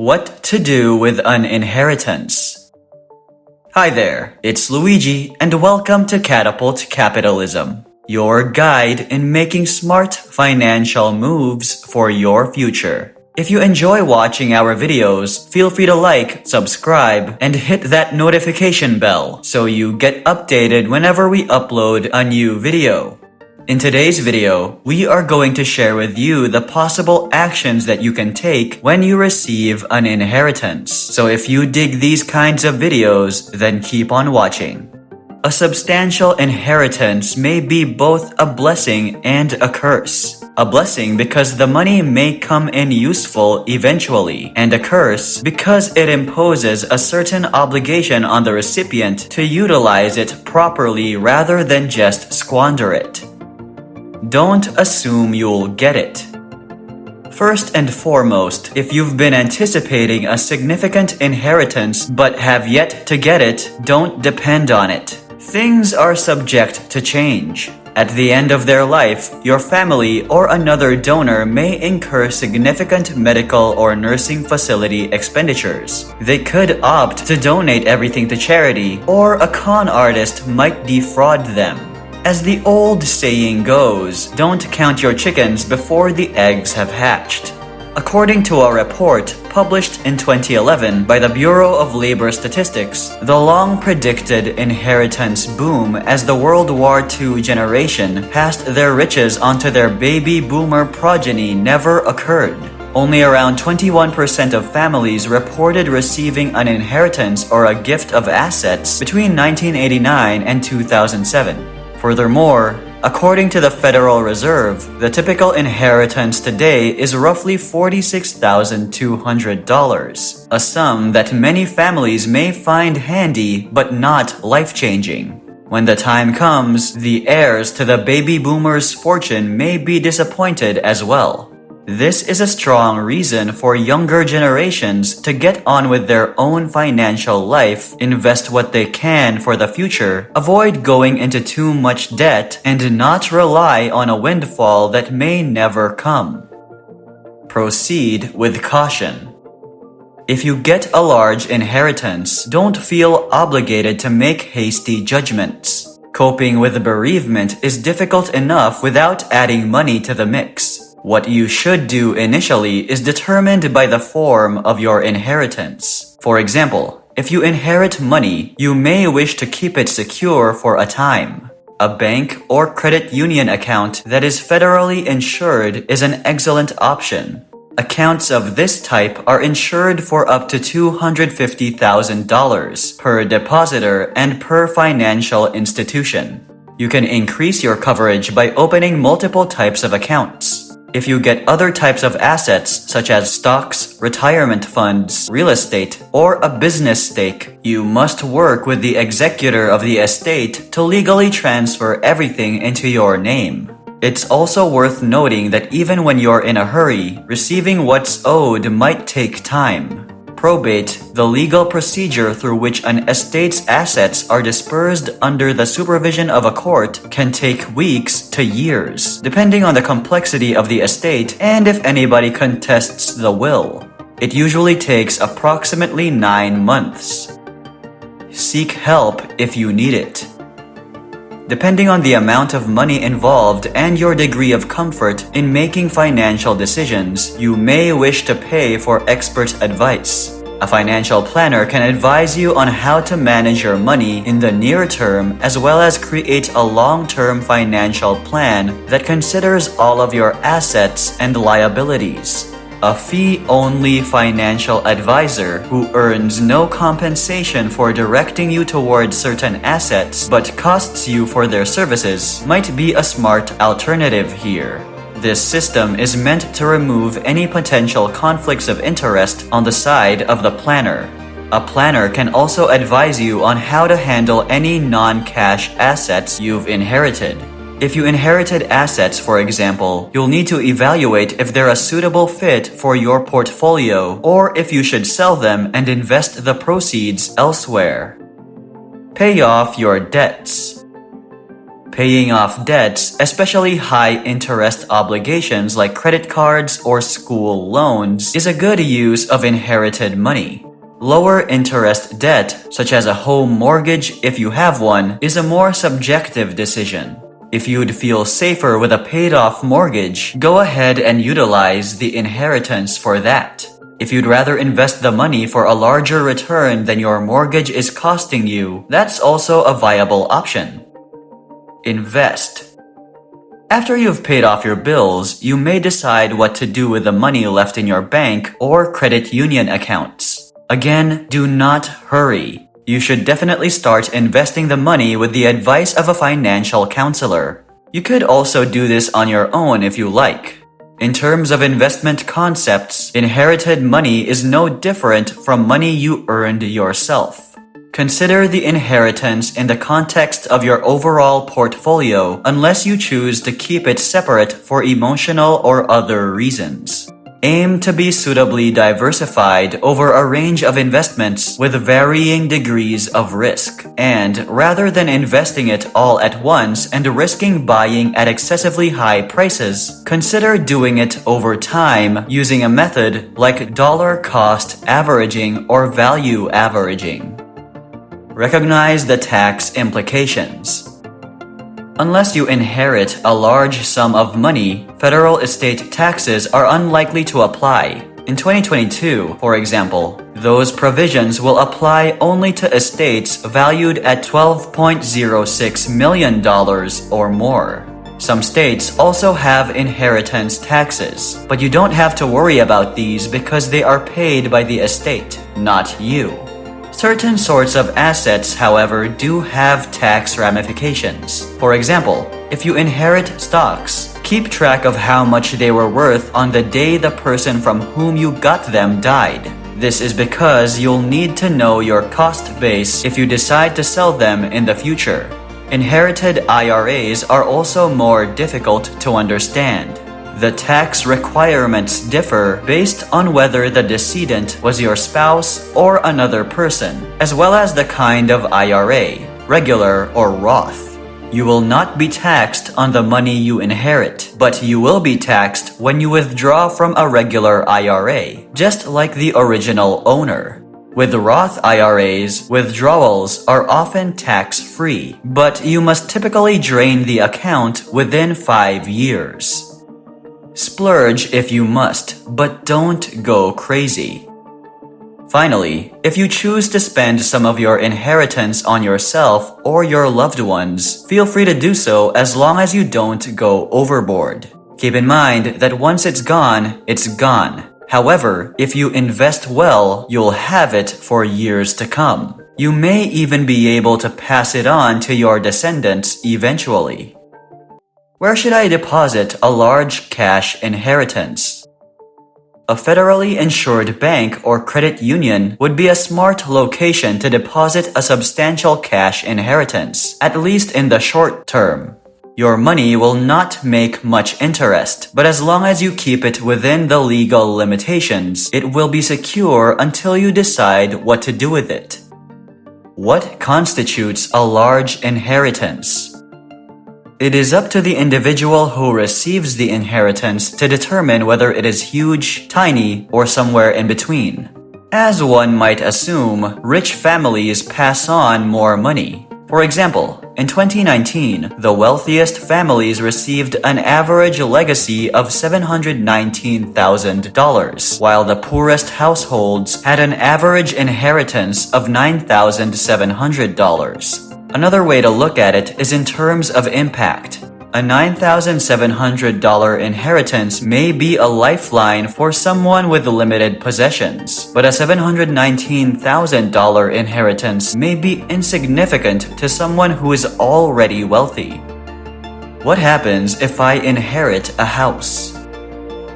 What to do with an inheritance. Hi there, it's Luigi and welcome to Catapult Capitalism, your guide in making smart financial moves for your future. If you enjoy watching our videos, feel free to like, subscribe, and hit that notification bell so you get updated whenever we upload a new video. In today's video, we are going to share with you the possible actions that you can take when you receive an inheritance. So if you dig these kinds of videos, then keep on watching. A substantial inheritance may be both a blessing and a curse. A blessing because the money may come in useful eventually, and a curse because it imposes a certain obligation on the recipient to utilize it properly rather than just squander it. Don't assume you'll get it. First and foremost, if you've been anticipating a significant inheritance but have yet to get it, don't depend on it. Things are subject to change. At the end of their life, your family or another donor may incur significant medical or nursing facility expenditures. They could opt to donate everything to charity, or a con artist might defraud them. As the old saying goes, don't count your chickens before the eggs have hatched. According to a report published in 2011 by the Bureau of Labor Statistics, the long-predicted inheritance boom as the World War II generation passed their riches onto their baby boomer progeny never occurred. Only around 21% of families reported receiving an inheritance or a gift of assets between 1989 and 2007. Furthermore, according to the Federal Reserve, the typical inheritance today is roughly $46,200, a sum that many families may find handy but not life-changing. When the time comes, the heirs to the baby boomers' fortune may be disappointed as well. This is a strong reason for younger generations to get on with their own financial life, invest what they can for the future, avoid going into too much debt, and not rely on a windfall that may never come. Proceed with caution. If you get a large inheritance, don't feel obligated to make hasty judgments. Coping with bereavement is difficult enough without adding money to the mix. What you should do initially is determined by the form of your inheritance. For example, if you inherit money, you may wish to keep it secure for a time. A bank or credit union account that is federally insured is an excellent option. Accounts of this type are insured for up to $250,000 per depositor and per financial institution. You can increase your coverage by opening multiple types of accounts. If you get other types of assets such as stocks, retirement funds, real estate, or a business stake, you must work with the executor of the estate to legally transfer everything into your name. It's also worth noting that even when you're in a hurry, receiving what's owed might take time. Probate, the legal procedure through which an estate's assets are dispersed under the supervision of a court, can take weeks to years, depending on the complexity of the estate and if anybody contests the will. It usually takes approximately 9 months. Seek help if you need it. Depending on the amount of money involved and your degree of comfort in making financial decisions, you may wish to pay for expert advice. A financial planner can advise you on how to manage your money in the near term as well as create a long-term financial plan that considers all of your assets and liabilities. A fee-only financial advisor who earns no compensation for directing you towards certain assets but costs you for their services might be a smart alternative here. This system is meant to remove any potential conflicts of interest on the side of the planner. A planner can also advise you on how to handle any non-cash assets you've inherited. If you inherited assets, for example, you'll need to evaluate if they're a suitable fit for your portfolio or if you should sell them and invest the proceeds elsewhere. Pay off your debts. Paying off debts, especially high-interest obligations like credit cards or school loans, is a good use of inherited money. Lower interest debt, such as a home mortgage if you have one, is a more subjective decision. If you'd feel safer with a paid-off mortgage, go ahead and utilize the inheritance for that. If you'd rather invest the money for a larger return than your mortgage is costing you, that's also a viable option. Invest. After you've paid off your bills, you may decide what to do with the money left in your bank or credit union accounts. Again, do not hurry. You should definitely start investing the money with the advice of a financial counselor. You could also do this on your own if you like. In terms of investment concepts, inherited money is no different from money you earned yourself. Consider the inheritance in the context of your overall portfolio unless you choose to keep it separate for emotional or other reasons. Aim to be suitably diversified over a range of investments with varying degrees of risk. And rather than investing it all at once and risking buying at excessively high prices, consider doing it over time using a method like dollar cost averaging or value averaging. Recognize the tax implications. Unless you inherit a large sum of money, federal estate taxes are unlikely to apply. In 2022, for example, those provisions will apply only to estates valued at $12.06 million or more. Some states also have inheritance taxes, but you don't have to worry about these because they are paid by the estate, not you. Certain sorts of assets, however, do have tax ramifications. For example, if you inherit stocks, keep track of how much they were worth on the day the person from whom you got them died. This is because you'll need to know your cost base if you decide to sell them in the future. Inherited IRAs are also more difficult to understand. The tax requirements differ based on whether the decedent was your spouse or another person, as well as the kind of IRA, regular or Roth. You will not be taxed on the money you inherit, but you will be taxed when you withdraw from a regular IRA, just like the original owner. With Roth IRAs, withdrawals are often tax-free, but you must typically drain the account within 5 years. Splurge if you must, but don't go crazy. Finally, if you choose to spend some of your inheritance on yourself or your loved ones, feel free to do so as long as you don't go overboard. Keep in mind that once it's gone, it's gone. However, if you invest well, you'll have it for years to come. You may even be able to pass it on to your descendants eventually. Where should I deposit a large cash inheritance? A federally insured bank or credit union would be a smart location to deposit a substantial cash inheritance, at least in the short term. Your money will not make much interest, but as long as you keep it within the legal limitations, it will be secure until you decide what to do with it. What constitutes a large inheritance? It is up to the individual who receives the inheritance to determine whether it is huge, tiny, or somewhere in between. As one might assume, rich families pass on more money. For example, in 2019, the wealthiest families received an average legacy of $719,000, while the poorest households had an average inheritance of $9,700. Another way to look at it is in terms of impact. A $9,700 inheritance may be a lifeline for someone with limited possessions, but a $719,000 inheritance may be insignificant to someone who is already wealthy. What happens if I inherit a house?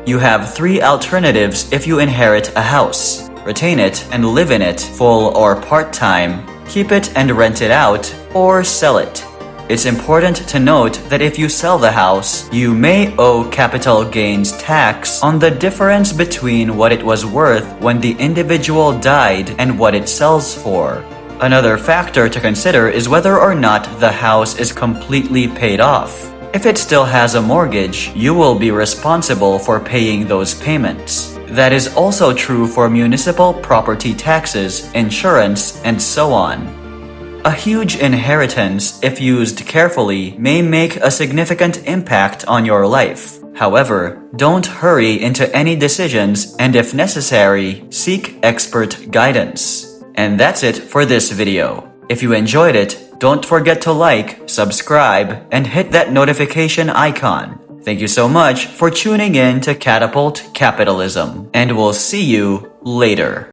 You have 3 alternatives if you inherit a house: retain it and live in it, full or part-time, keep it and rent it out, or sell it. It's important to note that if you sell the house, you may owe capital gains tax on the difference between what it was worth when the individual died and what it sells for. Another factor to consider is whether or not the house is completely paid off. If it still has a mortgage, you will be responsible for paying those payments. That is also true for municipal property taxes, insurance, and so on. A huge inheritance, if used carefully, may make a significant impact on your life. However, don't hurry into any decisions, and if necessary, seek expert guidance. And that's it for this video. If you enjoyed it, don't forget to like, subscribe, and hit that notification icon. Thank you so much for tuning in to Catapult Capitalism, and we'll see you later.